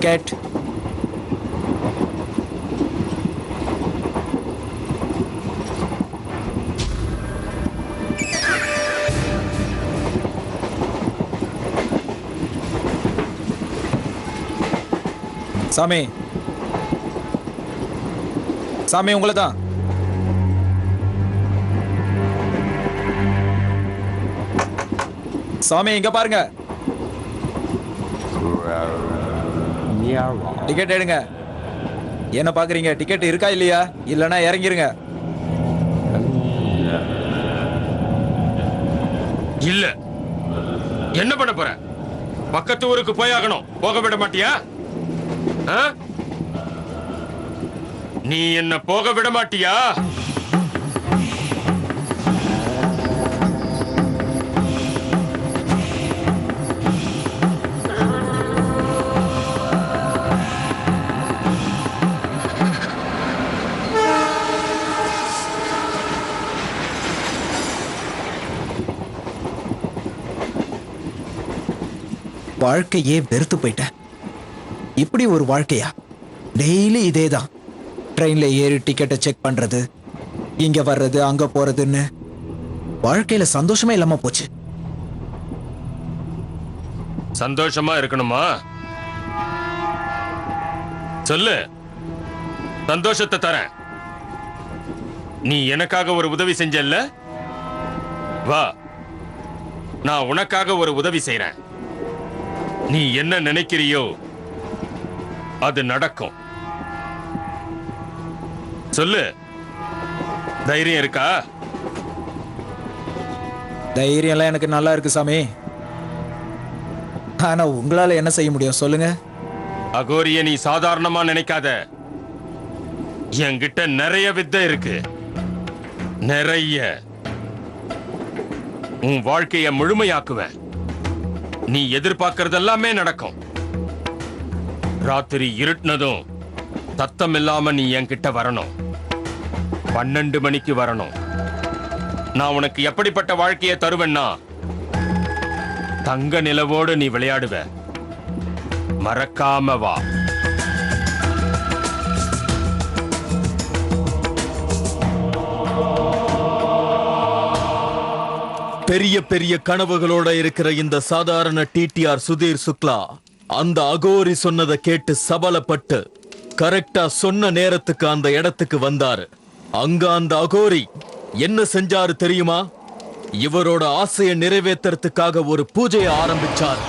Ticket. சாமி, சாமி உங்களை தான். சாமி இங்க பாருங்க. டிக்கெட் எடுங்க. என்ன பாக்குறீங்க? டிக்கெட் இருக்கா இல்லையா? இல்லனா இறங்கிருங்க. இல்ல. என்ன பண்ண போற? பக்கத்து ஊருக்கு போயாகணும். போக விட மாட்டியா? நீ என்ன போக விட மாட்டியா? வாழ்க்கையே வெறுத்து போயிட்டேன். இப்படி ஒரு வாழ்க்கையா? டெய்லி இதேதான். ட்ரெயின்ல ஏறி டிக்கெட்டை செக் பண்றது, இங்க வர்றது, அங்க போறதுன்னு வாழ்க்கையில சந்தோஷமே இல்லாம போச்சு. சந்தோஷமா இருக்கணுமா? சொல்லு, சந்தோஷத்தை தரேன். நீ எனக்காக ஒரு உதவி செஞ்சல்ல, வா, நான் உனக்காக ஒரு உதவி செய்றேன். நீ என்ன நினைக்கிறியோ அது நடக்கும். சொல்லு, தைரியம் இருக்கா? தைரியம் எல்லாம் எனக்கு நல்லா இருக்கு சாமி. ஆனா உங்களால என்ன செய்ய முடியும் சொல்லுங்க? அகோரிய நீ சாதாரணமா நினைக்காத. என்கிட்ட நிறைய வித்தை இருக்கு, நிறைய. உன் வாழ்க்கைய முழுமையாக்குவேன். நீ எதிர்பார்க்கறதெல்லாமே நடக்கும். ராத்திரி இருட்டுனதும் சத்தம் இல்லாம நீ என்கிட்ட வரணும். 12 மணிக்கு வரணும். நான் உனக்கு எப்படிப்பட்ட வாழ்க்கையை தருவேன்னா, தங்க நிலவோடு நீ விளையாடுவ. மறக்காம வா. பெரிய பெரிய கனவுகளோட இருக்கிற இந்த சாதாரண டிடிஆர் சுதீர் சுக்லா அந்த அகோரி சொன்னதை கேட்டு சபலப்பட்டு கரெக்டா சொன்ன நேரத்துக்கு அந்த இடத்துக்கு வந்தாரு. அங்க அந்த அகோரி என்ன செஞ்சாரு தெரியுமா? இவரோட ஆசையை நிறைவேற்றுறதுக்காக ஒரு பூஜையை ஆரம்பிச்சார்.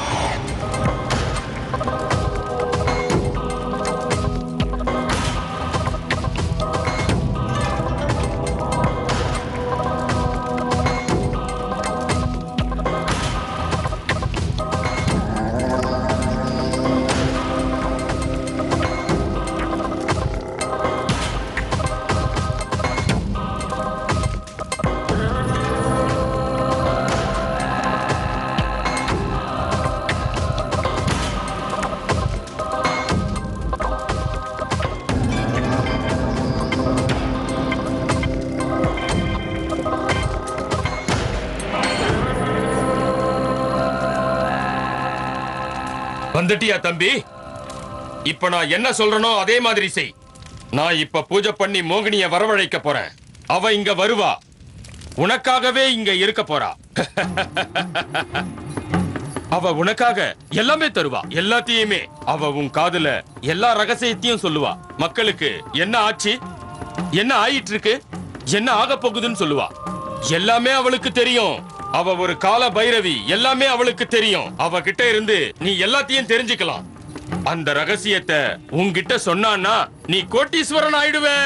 வந்துட்டியா தம்பி? இப்ப நான் என்ன சொல்றனோ அதே மாதிரி செய். நான் இப்ப பூஜை பண்ணி மோகினிய வரவழைக்க போறேன். அவ இங்க வருவா. உனக்காகவே இங்க இருக்க போறா. அவ உனக்காக எல்லாமே தருவா, எல்லாத்தையுமே. அவ உன் காதுல எல்லா ரகசியத்தையும் சொல்லுவா. மக்களுக்கு என்ன ஆச்சு, என்ன ஆயிட்டு இருக்கு, என்ன ஆக போகுதுன்னு சொல்லுவா. எல்லாமே அவளுக்கு தெரியும். அவ ஒரு கால பைரவி. எல்லாமே அவளுக்கு தெரியும். அவ கிட்ட இருந்து நீ எல்லாத்தையும் தெரிஞ்சுக்கலாம். அந்த ரகசியத்தை உன்கிட்ட சொன்னான்னா நீ கோட்டீஸ்வரன் ஆயிடுவே.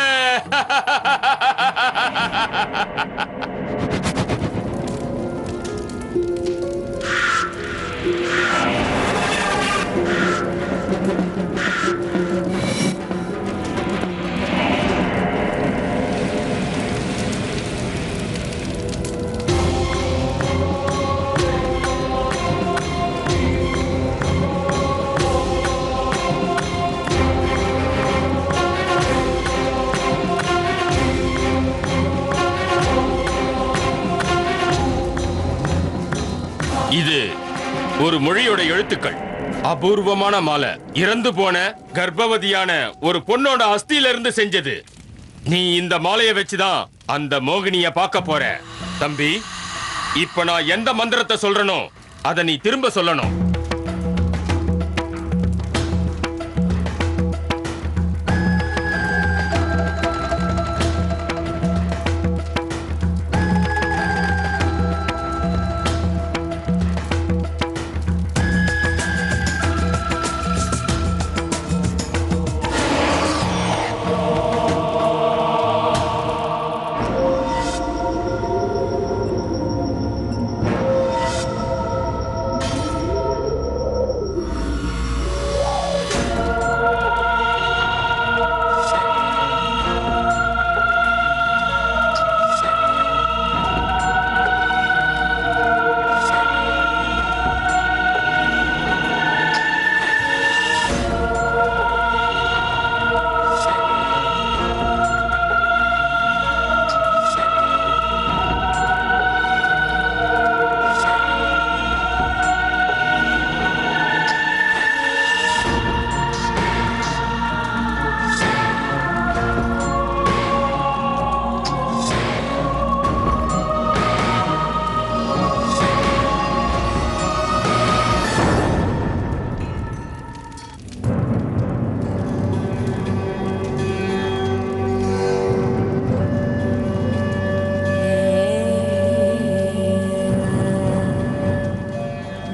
இது ஒரு மொழியோட எழுத்துக்கள். அபூர்வமான மாலை, இறந்து போன கர்ப்பவதியான ஒரு பொண்ணோட அஸ்தியில இருந்து செஞ்சது. நீ இந்த மாலையை வச்சுதான் அந்த மோகினிய பார்க்க போற. தம்பி, இப்ப நான் எந்த மந்திரத்தை சொல்றனோ அதை நீ திரும்ப சொல்லணும்.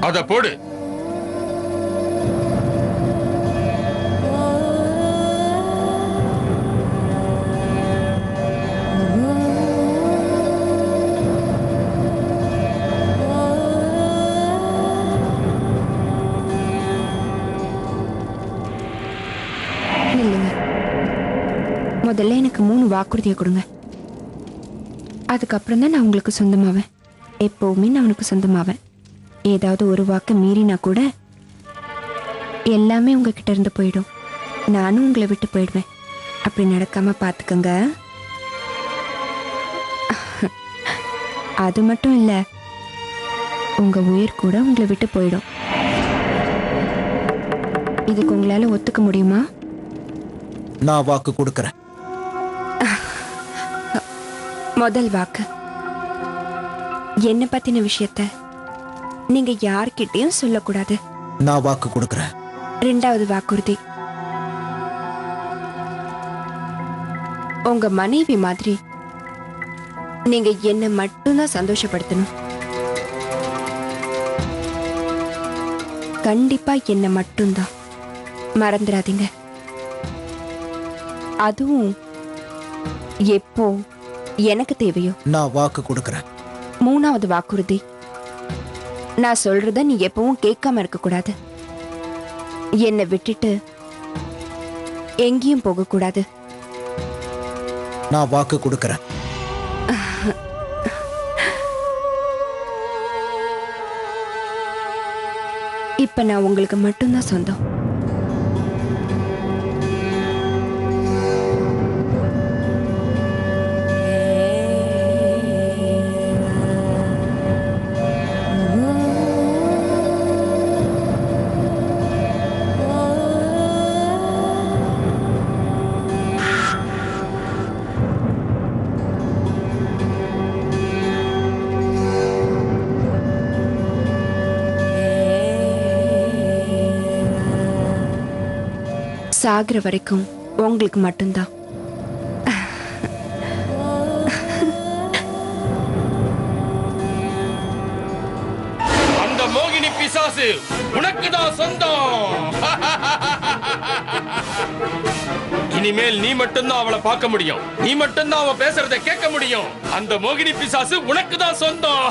அத போடு. முதல்ல எனக்கு 3 வாக்குறுதியை கொடுங்க. அதுக்கப்புறம் தான் நான் உங்களுக்கு சொந்தமாவேன். எப்பவுமே நான் உனக்கு சொந்தமாவேன். ஏதாவது ஒரு வாக்கு மீறினா கூட எல்லாமே உங்ககிட்ட இருந்து போயிடும். நானும் உங்களை விட்டு போயிடுவேன். அப்படி நடக்காம பார்த்துக்கங்க. அது மட்டும் இல்லை, உங்க உயிர் கூட உங்களை விட்டு போயிடும். இதுக்கு உங்களால ஒத்துக்க முடியுமா? நான் வாக்கு கொடுக்கறேன். முதல் வாக்கு, என்ன பத்தின விஷயத்த நீங்க யார்கிட்டயும் சொல்லக்கூடாது. நான் வாக்கு கொடுக்கறேன். ரெண்டாவது வாக்குறுதி, உங்க மனைவி மாதிரி நீங்க என்ன மட்டும்தான் சந்தோஷப்படுத்தணும். கண்டிப்பா என்ன மட்டும்தான், மறந்துடாதீங்க. அதுவும் எப்போ எனக்கு தேவையோ. நான் வாக்கு கொடுக்கறேன். மூணாவது வாக்குறுதி, நான் சொல்றத நீ எப்பவும் கேட்காம இருக்க கூடாது. என்னை விட்டுட்டு எங்கேயும் போக கூடாது. நான் வாக்கு கொடுக்கறேன். இப்ப நான் உங்களுக்கு மட்டும்தான் சொந்தம். சாகிற வரைக்கும் உங்களுக்கு மட்டும்தான். அந்த மோகினி பிசாசு உனக்குதான் சொந்தம். இனிமேல் நீ மட்டும்தான் அவளை பார்க்க முடியும். நீ மட்டும்தான் அவ பேசுறதை கேட்க முடியும். அந்த மோகினி பிசாசு உனக்குதான் சொந்தம்.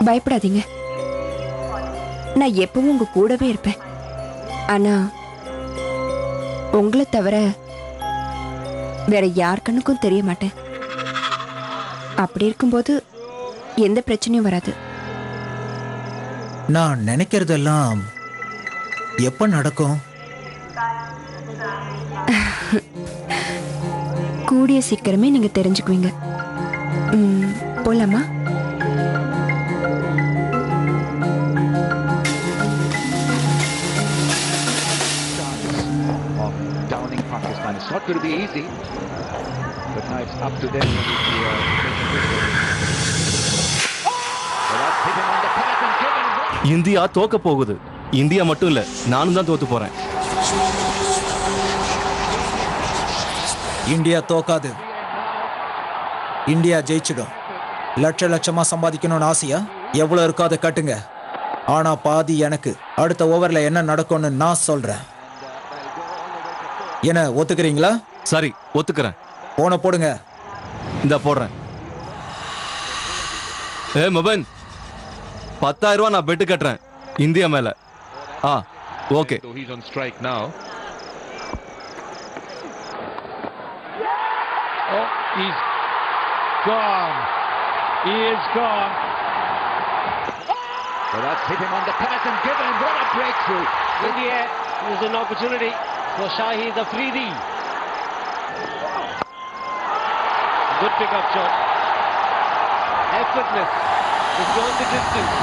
பயப்படாதீங்க, நான் எப்பவும் உங்க கூடவே இருப்பேன். ஆனா உங்களை தவிர வேற யார் கண்ணுக்கும் தெரிய மாட்டேன். அப்படி இருக்கும்போது எந்த பிரச்சனையும் வராது. நான் நினைக்கிறதெல்லாம் எப்ப நடக்கும்? கூடிய சீக்கிரமே நீங்க தெரிஞ்சுக்குவீங்க. போலாமா? Downing Pakistan. It's not going to be easy, but now it's up to them. India தோக்க போகுது. இந்தியா மட்டும் இல்ல, நானும் தான் தோத்து போறேன். இந்தியா தோக்காது. இந்தியா ஜெயிச்சிடும். லட்சமா சம்பாதிக்கணும்னு ஆசையா? எவ்வளவு இருக்கோ அதை கட்டுங்க. ஆனா பாதி எனக்கு. அடுத்த ஓவர்ல என்ன நடக்கும்னு நான் சொல்றேன். என்ன ஒத்துக்கிறீங்களா? சரி, ஒத்துக்கிறேன். போன போடுங்க. இந்த போடுறேன். மொபைல் 10,000 ரூபாய் நான் பெட்டு கட்டுறேன் இந்தியா மேல. Okay. He's on strike now. Oh, he's gone. He is gone. Well, that's hit him on the pass and given him. What a breakthrough. India was an opportunity for Shahid Afridi. Good pick-up shot. Effortless. It's gone the distance.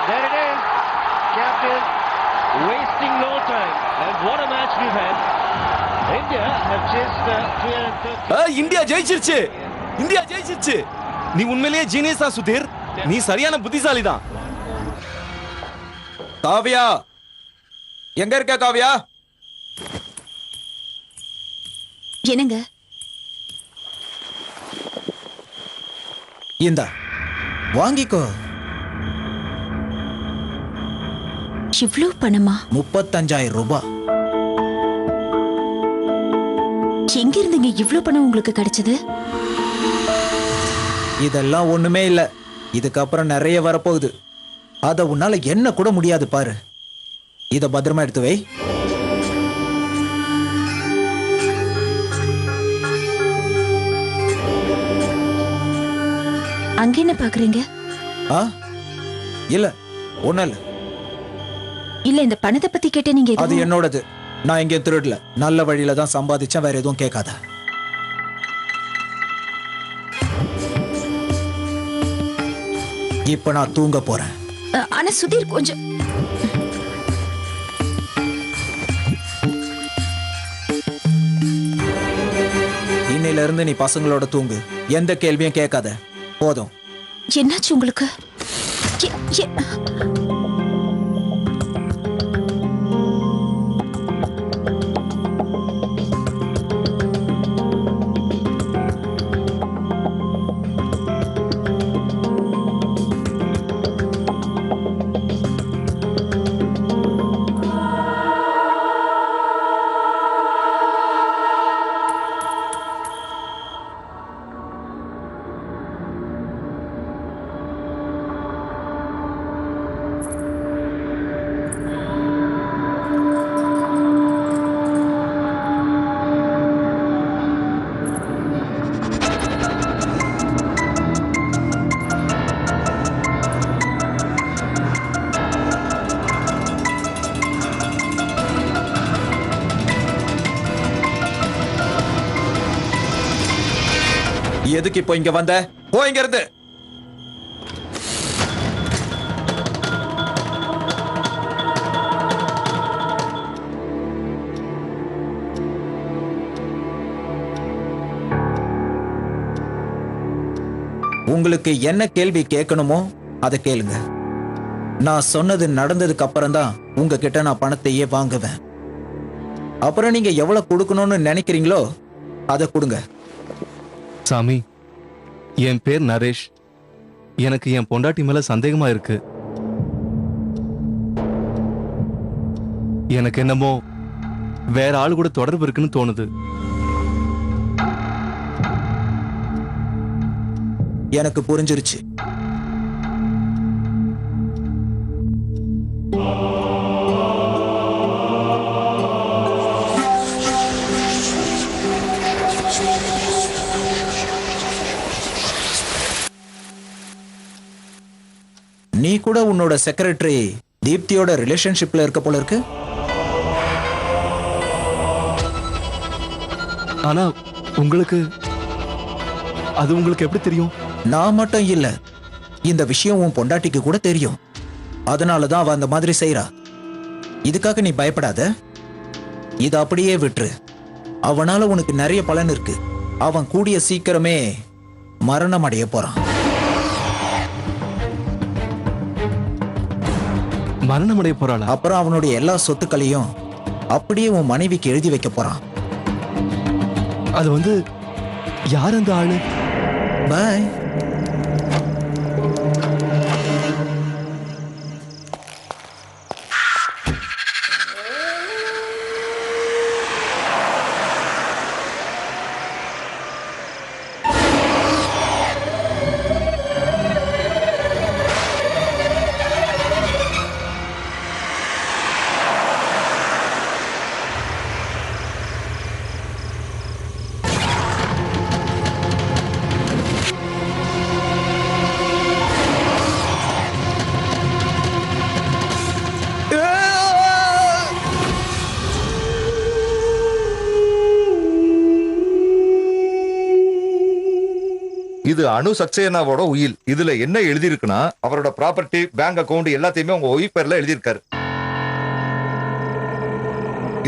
There it is. Captain wasting no time. And what a match we've had. India have chased 330. India ஜெயிச்சிருச்சு. India ஜெயிச்சிருச்சு. நீ உண்மையிலேயே genius தான் சுதீர். நீ சரியான புத்திசாலி தான். காவ்யா, எங்க இருக்க காவ்யா? என்னங்க? இந்தா வாங்கிக்கோ. இவ்ளோ பணமா? 35,000 ரூபாய். எங்க இருந்துங்க இவ்ளோ பணம் உங்களுக்கு கிடைச்சது? இதெல்லாம் ஒண்ணுமே இல்ல. இதுக்கப்புறம் நிறைய வரப்போகுது. அத உன்னால என்ன கூட முடியாது பாரு. இத பத்திரமா எடுத்து வை. அங்க என்ன பாக்குறீங்க? இல்ல ஒண்ணு இல்ல. இல்ல, இந்த பணத்தை பத்தி கேட்ட நீங்க அது என்னோடது. நான் இங்கே திருடல. நல்ல வழியில தான் சம்பாதிச்சேன். வேற எதுவும் கேட்காத. இப்ப நான் தூங்க போறேன். ஆனா சுதீர் கொஞ்சம். இன்னையில இருந்து நீ பசங்களோட தூங்கு. எந்த கேள்வியும் கேட்காத. போதும். என்னாச்சு உங்களுக்கு? எதுக்கு இப்போ இங்க வந்த? போ இங்க இருந்து. உங்களுக்கு என்ன கேள்வி கேட்கணுமோ அதை கேளுங்க. நான் சொன்னது நடந்ததுக்கு அப்புறம் தான் உங்ககிட்ட நான் பணத்தையே வாங்குவேன். அப்புறம் நீங்க எவ்வளவு கொடுக்கணும்னு நினைக்கிறீங்களோ அதை கொடுங்க. சாமி, என் பேர் நரேஷ். எனக்கு என் பொண்டாட்டி மேல சந்தேகமா இருக்கு. எனக்கு என்னமோ வேற ஆளு கூட தொடர்பு இருக்குன்னு தோணுது. எனக்கு புரிஞ்சிருச்சு. கூட உன்னோட செக்ரட்டரி தீப்தியோட ரிலேஷன்ஷிப்ல இருக்க போல இருக்கு. ஆனா உங்களுக்கு அது உங்களுக்கு எப்படி தெரியும்? நான் மட்டும் இல்ல, இந்த விஷயம் உன் பொண்டாட்டிக்கு கூட தெரியும். அதனாலதான் அவ அந்த மாதிரி செய்றா. இதுக்காக நீ பயப்படாத, இத அப்படியே விட்டுரு. அவனால உனக்கு நிறைய பலன் இருக்கு. அவன் கூடிய சீக்கிரமே மரணம் அடைய போறான். மரணம் அடைய போறாளா? அப்புறம் அவனுடைய எல்லா சொத்துக்களையும் அப்படியே உன் மனைவிக்கு எழுதி வைக்க போறான். அது வந்து யார் அந்த ஆளு? பாய். இது அணு சக்சேனாவோட உயில். இதுல என்ன எழுதி இருக்குன்னா, அவரோட ப்ராப்பர்ட்டி, பேங்க் அக்கவுண்ட் எல்லாத்தையுமே உங்க ஒய்ஃப் பேர்ல எழுதியிருக்காரு.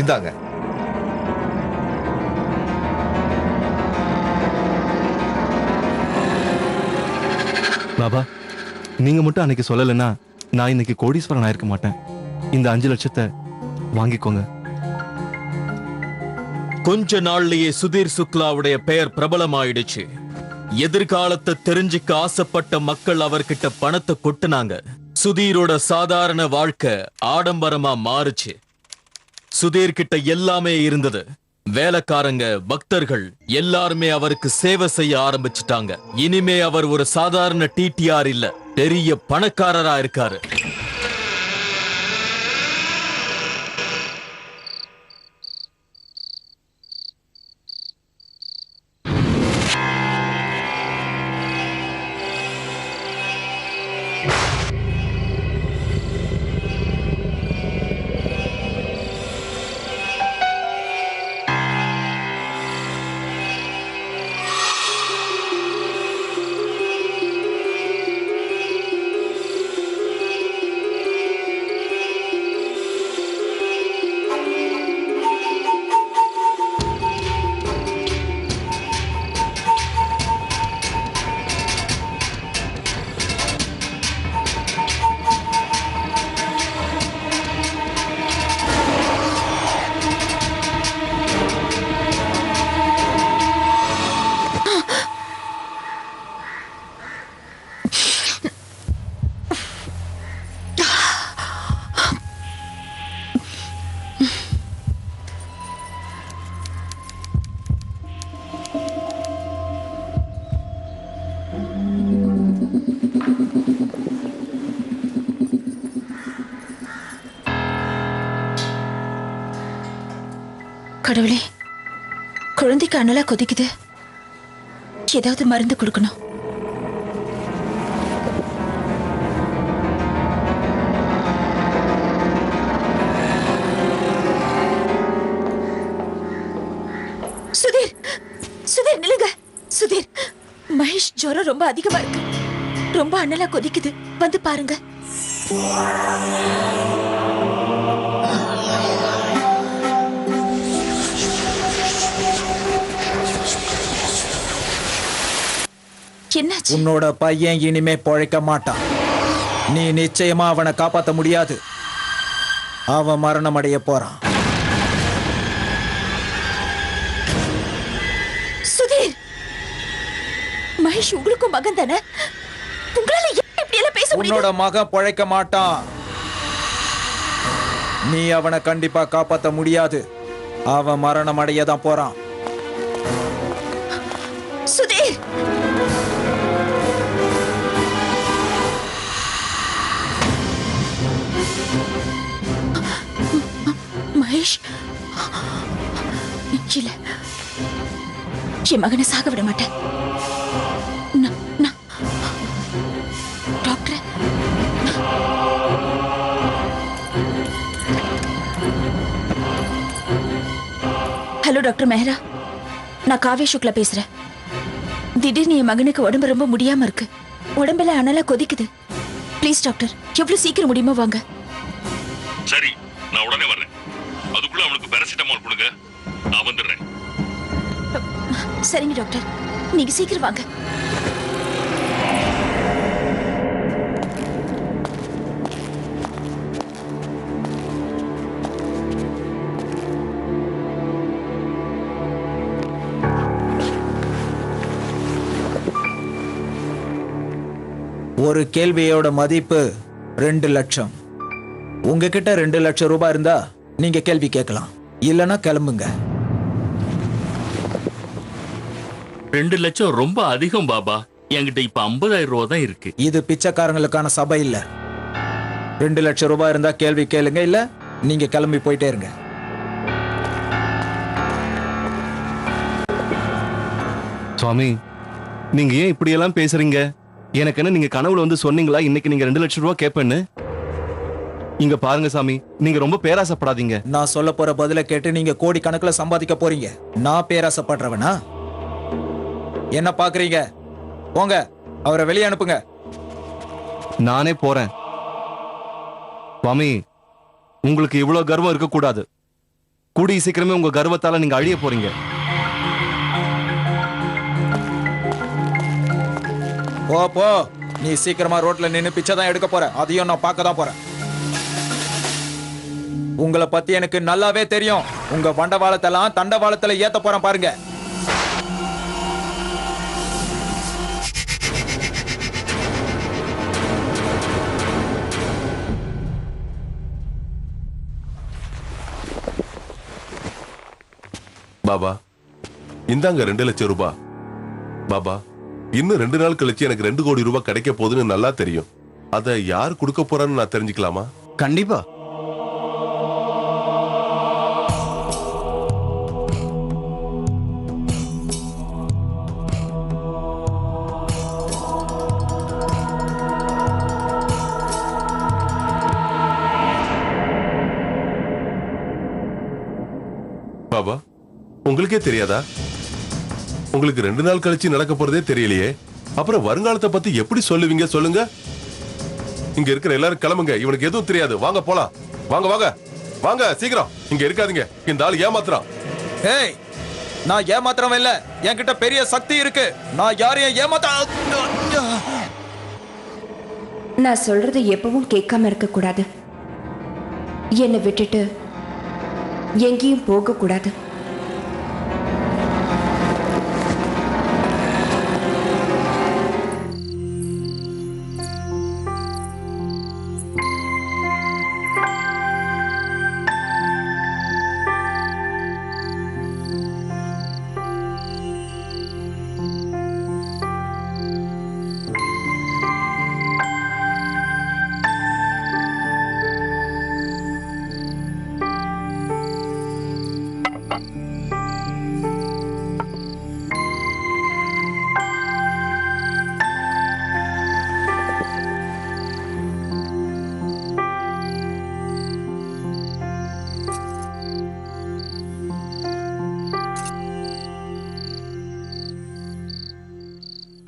இந்தாங்க. பாபா, நீங்க மட்டும் அன்னைக்கு சொல்லலைன்னா நான் இன்னைக்கு கோடீஸ்வரன் ஆயிருக்க மாட்டேன். இந்த 5 லட்சத்தை வாங்கிக்கோங்க. கொஞ்ச நாள்லயே சுதீர் சுக்லாவுடைய பெயர் பிரபலமாயிடுச்சு. எதிர்காலத்தை தெரிஞ்சுக்க ஆசைப்பட்ட மக்கள் அவர்கிட்ட பணத்தை கொட்டுனாங்க. சுதீரோட சாதாரண வாழ்க்கை ஆடம்பரமா மாறுச்சு. சுதீர் கிட்ட எல்லாமே இருந்தது. வேலைக்காரங்க, பக்தர்கள் எல்லாருமே அவருக்கு சேவை செய்ய ஆரம்பிச்சிட்டாங்க. இனிமே அவர் ஒரு சாதாரண டிடிஆர் இல்ல, பெரிய பணக்காரரா இருக்காரு. கடவுளே, குழந்தைக்கு அனலா கொதிக்குது. ஏதாவது மருந்து கொடுக்கணும். சுதீர், சுதீர் நில்லுங்க. சுதீர், மகேஷ் ஜுரம் ரொம்ப அதிகமா இருக்கு. ரொம்ப அனலா கொதிக்குது, வந்து பாருங்க. என்னாச்சு? உன்னோட பையன் இனிமே பொழைக்க மாட்டான். நீ நிச்சயமா அவனை காப்பாற்ற முடியாது. அவன் மரணம் அடைய போறான். சுதீர், மகேஷ் உங்களுக்கும் மகன் தானே? உங்களால எப்படி எல்லாம் பேச முடியும்? உன்னோட மகன் பொழைக்க மாட்டான். நீ அவனை கண்டிப்பா காப்பாற்ற முடியாது. அவன் மரணம் அடைய தான் போறான். சுதீர், மகேஷ், இல்ல, என் மகனை சாக விட மாட்டேன். டாக்டர், ஹலோ டாக்டர் மெஹரா, நான் காவ்யா சுக்லா பேசுறேன். திடீர்னு என் மகனுக்கு உடம்பு ரொம்ப முடியாம இருக்கு. உடம்பெல்லாம் அனலா கொதிக்குது. ப்ளீஸ் டாக்டர், எவ்வளவு சீக்கிரம் முடியுமோ வாங்க. சரி, நான் உடனே வர்றேன். அதுக்குள்ள அவனுக்கு பேராசிட்டமால் கொடுங்க, நான் வந்துடுறேன். சரிங்க டாக்டர், நீங்க சீக்கிரம் வாங்க. ஒரு கேள்வியோட மதிப்பு 2 லட்சம். உங்ககிட்ட 2 லட்சம் ரூபாய் இருந்தா நீங்க கேள்வி கேட்கலாம், இல்லனா கிளம்புங்க. 2 லட்சம் ரொம்ப அதிகம் பாபா. என்கிட்ட இப்ப 50,000 ரூபாய் தான் இருக்கு. இது பிச்சைக்காரங்களுக்கான சபை இல்ல. 2 லட்சம் ரூபாய் இருந்தா கேள்வி கேளுங்க, இல்ல நீங்க கிளம்பி போயிட்டே இருங்க. சுவாமி, நீங்க ஏன் இப்படி எல்லாம் பேசுறீங்க? எனக்கு என்ன, நீங்க கனவுல வந்து சொன்னீங்களா இன்னைக்கு நீங்க 2 லட்சம் ரூபாய் கேட்பேன்னு? இங்க பாருங்க சாமி, நீங்க ரொம்ப பேராசைப்படாதீங்க. நான் சொல்ல போற பதில கேட்டு நீங்க கோடி கணக்குல சம்பாதிக்க போறீங்க. நான் பேராசைப்படுறவனா? என்ன பாக்குறீங்க? போங்க, அவரை வெளியே அனுப்புங்க. நானே போறேன். சுவாமி, உங்களுக்கு இவ்வளவு கர்வம் இருக்க கூடாது. கூடிய சீக்கிரமே உங்க கர்வத்தால நீங்க அழிய போறீங்க. போ போ, நீ சீக்கிரமா ரோட்ல நின்னு பிச்சை தான் எடுக்க போற. அதையும் நான் பார்க்க தான் போறேன். உங்களை பத்தி எனக்கு நல்லாவே தெரியும். உங்க வண்டவாளத்தெல்லாம் தண்டவாளத்துல ஏத்த போறேன் பாருங்க. பாபா, இந்தாங்க 2 லட்சம் ரூபாய். பாபா, இன்னும் 2 நாள் கழிச்சு எனக்கு 2 கோடி ரூபாய் கிடைக்க போகுதுன்னு நல்லா தெரியும். அதை யார் கொடுக்க போறான்னு நான் தெரிஞ்சுக்கலாமா? கண்டிப்பா. பாபா, உங்களுக்கே தெரியாதா? உங்களுக்கு 2 நாள் கழிச்சு நடக்க போறதே தெரியலையே. அப்புறம் வருங்காலத்தை பத்தி எப்படி சொல்லுவீங்க? சொல்லுங்க. இங்க இருக்கிற எல்லாரும் கிளம்புங்க. இவனுக்கு எதுவும் தெரியாது. வாங்க போலாம். வாங்க வாங்க வாங்க, சீக்கிரம். இங்க இருக்காதீங்க. இந்த ஆள் ஏமாத்துறான். ஏய், நான் ஏமாத்துறவன் இல்ல. என்கிட்ட பெரிய சக்தி இருக்கு. நான் யாரையும் ஏமாத்த. நான் சொல்றது எப்பவும் கேட்காம இருக்க கூடாது. என்னை விட்டுட்டு எங்கேயும் போக கூடாது.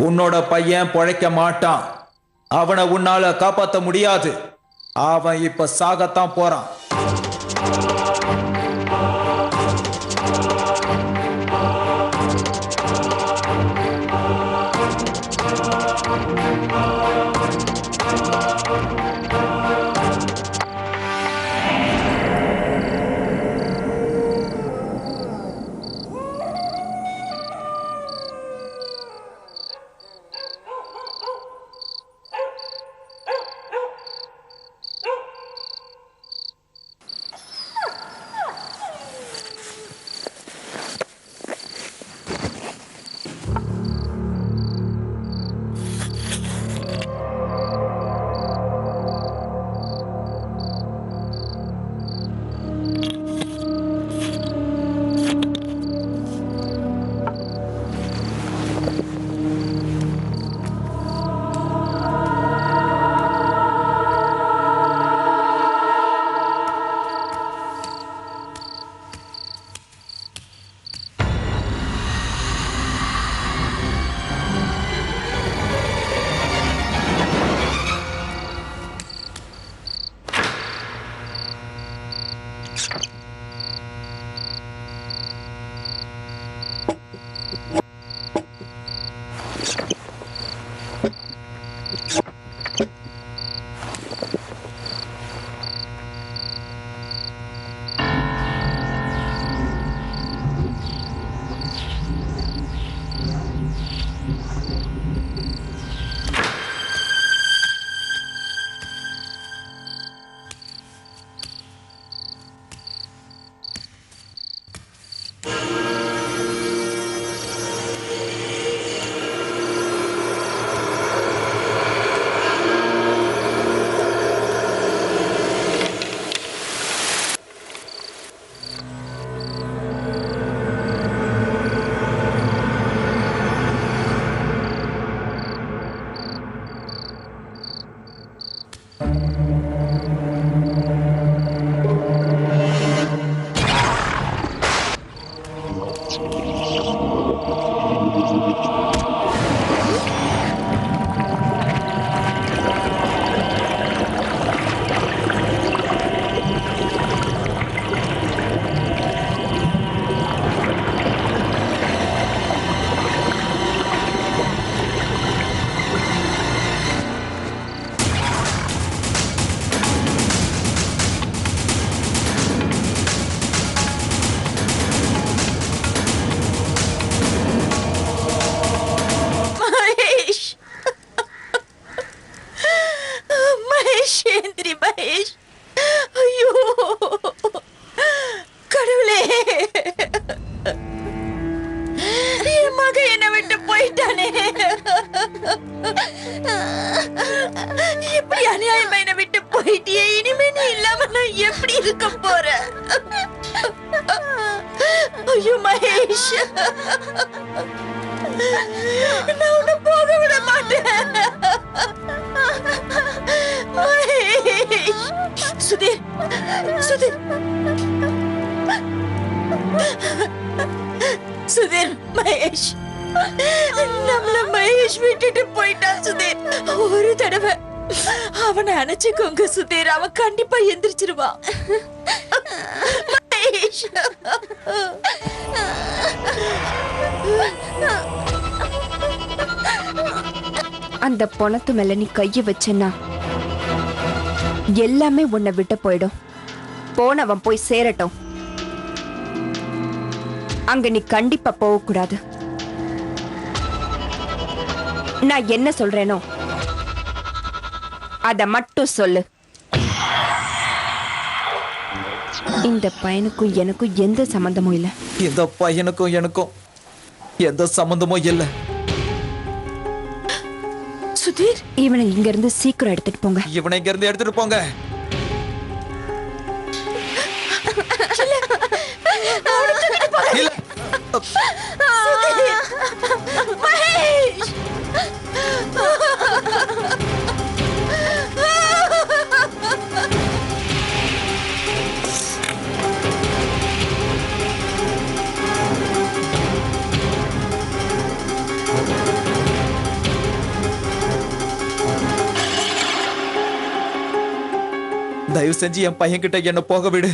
உன்னோட பையன் பொழைக்க மாட்டான். அவனை உன்னால காப்பாத்த முடியாது. அவன் இப்ப சாகத்தான் போறான். அந்த பொணத்து மேல நீ கைய வச்சனா எல்லாமே உன்னை விட்டு போயிடும். போனவன் போய் சேரட்டும். அங்க நீ கண்டிப்பா போக கூடாது. நான் என்ன சொல்றேனோ அத மட்டும் சொல்லு. இந்த பையனுக்கும் எனக்கும் எந்த சம்பந்தமும் இல்ல. இந்த பையனுக்கும் எனக்கும் எந்த சம்பந்தமும் இல்ல. சுதீர், இவனை இங்க இருந்து சீக்கிரம் எடுத்துட்டு போங்க. இவனை இங்க இருந்து எடுத்துட்டு போங்க. இல்ல. தயவு செஞ்சு என் பையன் கிட்ட என்ன போக விடு.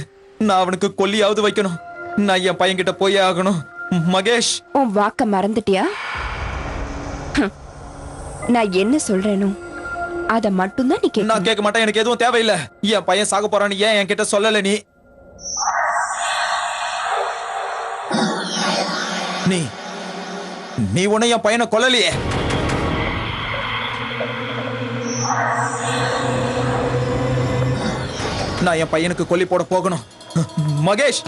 நான் அவனுக்கு கொல்லியாவது வைக்கணும். நான் என் பையன் கிட்ட போயே ஆகணும். மகேஷ், உன் வாக்க மறந்துட்டியா? நான் என்ன சொல்றேனோ அத மட்டும்தான் நீ கேட்க. நான் கேட்க மாட்டேன். எனக்கு எதுவும் தேவையில்லை. என் பையன் சாக போறான்னு ஏன் என் கிட்ட சொல்லல? நீ உன்னை என் பையனை கொல்லலையே. நான் என் பையனுக்கு கொல்லி போட போகணும். மகேஷ்,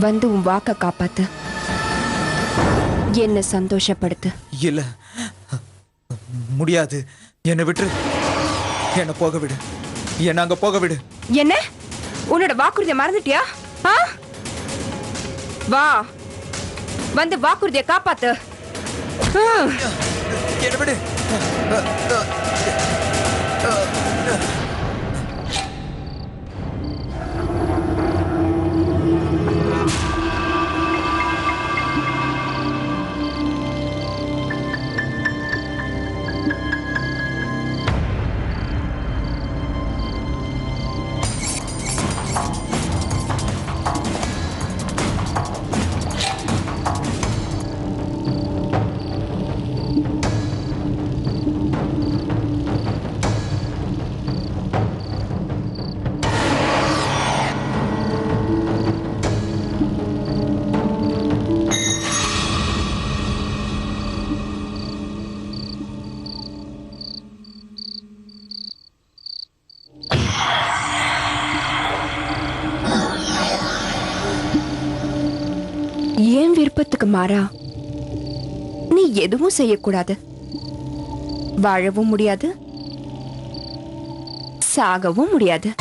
வந்து உன் வாக்க காப்பாத்து, என்ன சந்தோஷப்படுத்து. இல்ல, முடியாது. என்னை விட்டு, என்ன போக விடு, என்ன அங்க போக விடு. என்ன உன்னோட வாக்குறுதியை மறந்துட்டியா? வா, வந்து வாக்குறுதியை காப்பாத்து. என்ன விடு. ஏன் விருப்பத்துக்கு மாறா நீ எதுவும் செய்யக்கூடாது. வாழவும் முடியாது, சாகவும் முடியாது.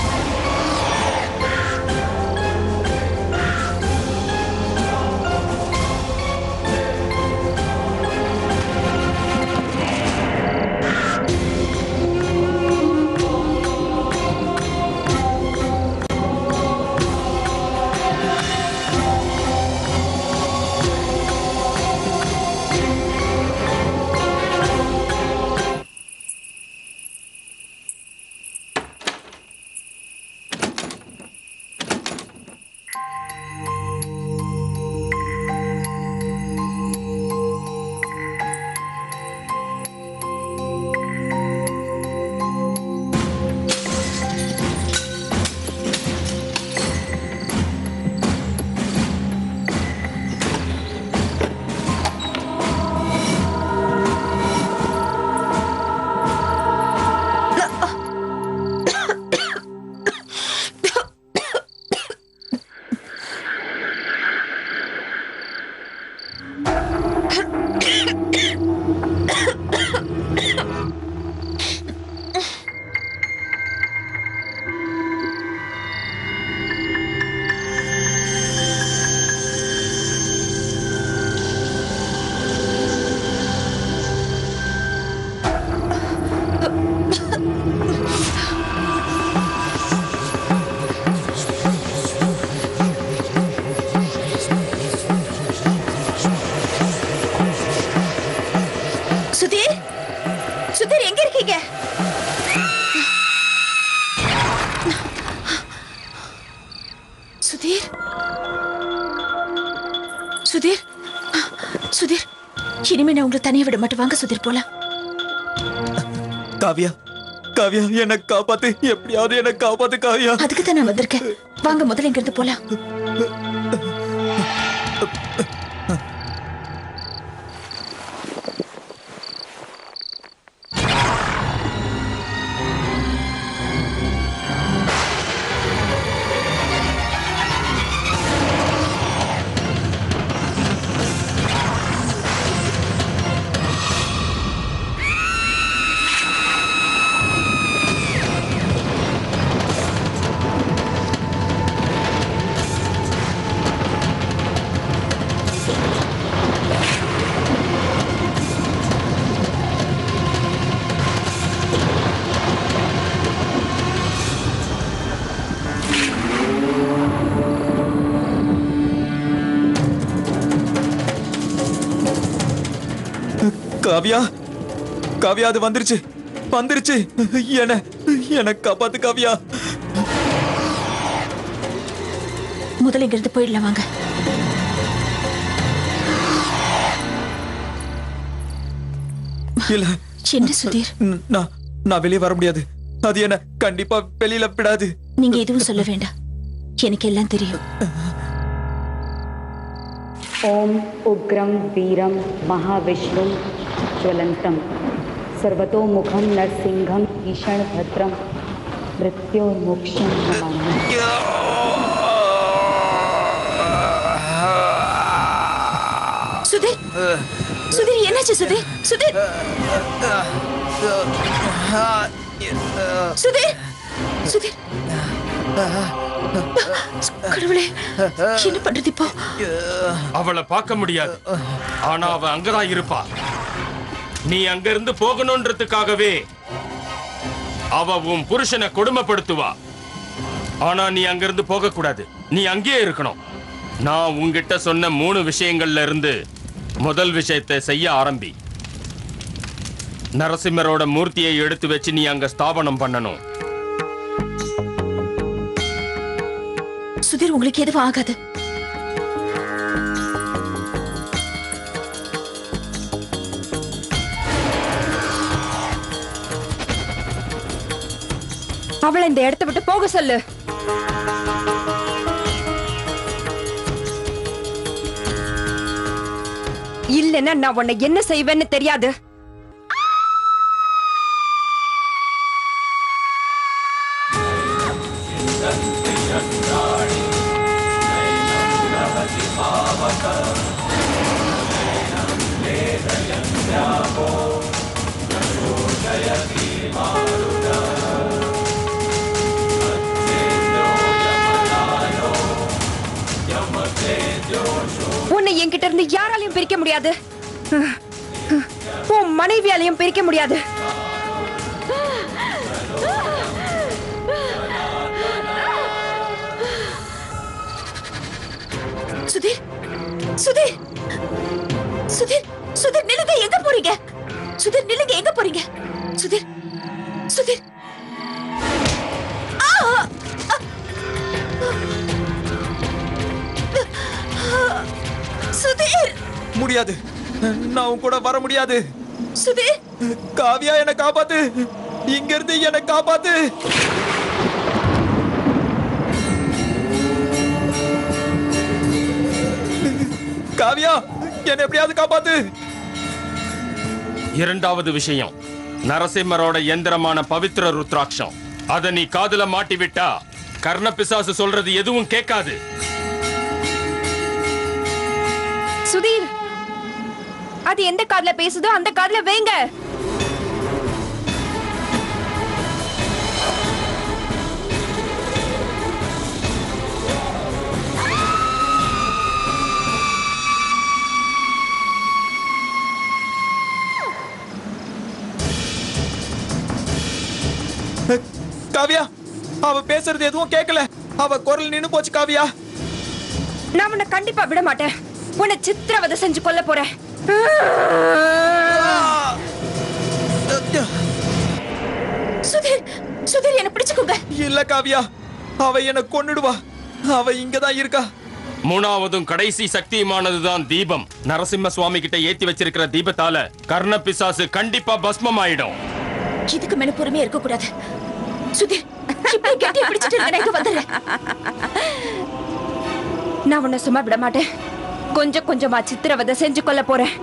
சுதீர் எங்க இருக்கீங்க? சுதீர், சுதீர், சுதீர், இனிமே நான் உங்களை தனியா விட மாட்டேன். வாங்க சுதீர், போலாம். காவியா, காவியா, என்ன காப்பாத்து, எப்படியாவது என்ன காப்பாத்து காவியா. அதுக்கு தான் நான் வந்திருக்கேன். வாங்க முதல்ல இங்க இருந்து போலாம். காவியா, காவியா, அது வந்துருச்சு, வந்துருச்சு. என்ன காப்பாத்து காவியா. முதல்ல இங்க இருந்து போயிடலாம், வாங்க. இல்ல, என்ன சுதீர், நான் வெளியே வர முடியாது. அது என்ன கண்டிப்பா வெளியில விடாது. நீங்க எதுவும் சொல்ல வேண்டாம், எனக்கு எல்லாம் தெரியும். ओम उग्रम वीरम महाविष्णु ज्वलंतम सर्वतोमुखम नरसिंहम भीषण भद्रम मृत्योर्मोक्षं नमामि. சுதீர் சுதீர் என்னாச்சு சுதீர் சுதீர் சுதீர் சுதீர் கடவுளே என்ன பண்றது இப்போ? அவளை பார்க்க முடியாது, ஆனா அவ அங்கதான் இருப்பா. நீ அங்க இருந்து போகணும்ன்றதுக்காகவே அவ உன் புருஷனை கொடுமைப்படுத்துவா. ஆனா நீ அங்கிருந்து போக கூடாது, நீ அங்கேயே இருக்கணும். நான் உன்கிட்ட சொன்ன 3 விஷயங்கள்ல இருந்து முதல் விஷயத்தை செய்ய ஆரம்பி. நரசிம்மரோட மூர்த்தியை எடுத்து வச்சு நீ அங்க ஸ்தாபனம் பண்ணணும். சுதீர் உங்களுக்கு எதுவும் ஆகாது. அவளை இந்த இடத்தை விட்டு போக சொல்லு. இல்லைன்னா நான் உன்னை என்ன செய்வேன்னு தெரியாது. உன்னை என்கிட்ட இருந்து யாராலையும் பிரிக்க முடியாது, உன் மனைவியாலையும் பிரிக்க முடியாது. சுதீர் சுதீர் சுதீர் சுதீர் நில்லுங்க, எங்க போறீங்க? சுதீர் நில்லுங்க, எங்க போறீங்க? சுதீர் சுதீர் சுதீர் முடியாது, நான் உன் கூட வர முடியாது. சுதீர் காவியா, என்னை காப்பாத்து, இங்க இருந்து என்னை காப்பாத்து. காவியா, என்னை எப்படியாவது காப்பாத்து. இரண்டாவது விஷயம், நரசிம்மரோட எந்திரமான பவித்ர ருத்ராட்சம். அத நீ காதுல மாட்டி விட்டா கர்ண பிசாசு சொல்றது எதுவும் கேட்காது. சுதீர், அது எந்த காதுல பேசுதோ அந்த காதுல வைங்க. காவியா, அவ பேசுறது எதுவும் கேட்கல, அவ குரல் நின்னு போச்சு. காவியா, நான் உன்னை கண்டிப்பா விட மாட்டேன். உன்னை சித்திரவதை செஞ்சு கொல்ல போறேன். சுதீர் சுதீர், என்ன பிடிச்சுக்கோங்க. இல்ல காவியா, அவ என்ன கொன்னுடுவா. அவ இங்கதான் இருக்கா. மூணாவதும் கடைசி சக்தியுமானதுதான் தீபம். நரசிம்ம சுவாமி கிட்ட ஏத்தி வச்சிருக்கிற தீபத்தால கர்ண பிசாசு கண்டிப்பா பஸ்மம் ஆயிடும். இதுக்கு மேல பொறுமையா இருக்க கூடாது. சுதீர், இப்படி கெட்டியா பிடிச்சிட்டு இருங்க, நான் இங்க வந்துடுறேன். நான் உன்னை சும்மா விட மாட்டேன். கொஞ்சம் கொஞ்சமா சித்திரவதை செஞ்சு கொள்ள போறேன்.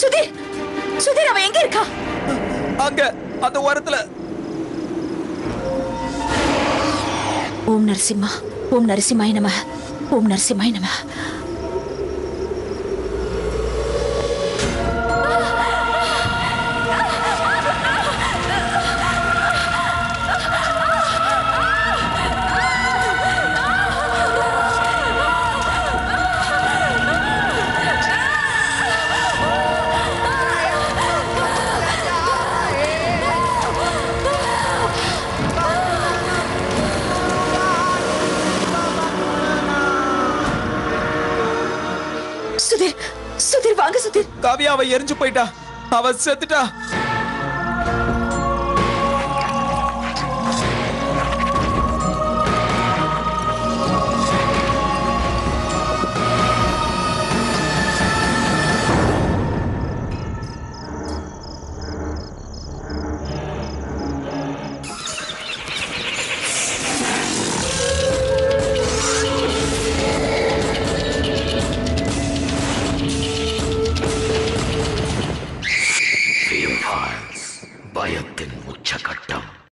சுதீர் சுதீர், அவன் எங்க இருக்கா? அங்க அந்த ஓரத்துல. ஓம் நரசிம்மா, ஓம் நரசிம்மாய நமஹ, ஓம் நரசிம்மாய நமஹ. சுதீர் சுதீர், வாங்க சுதீர். காவியா, அவ எரிஞ்சு போயிட்டா, அவ செத்துட்டா.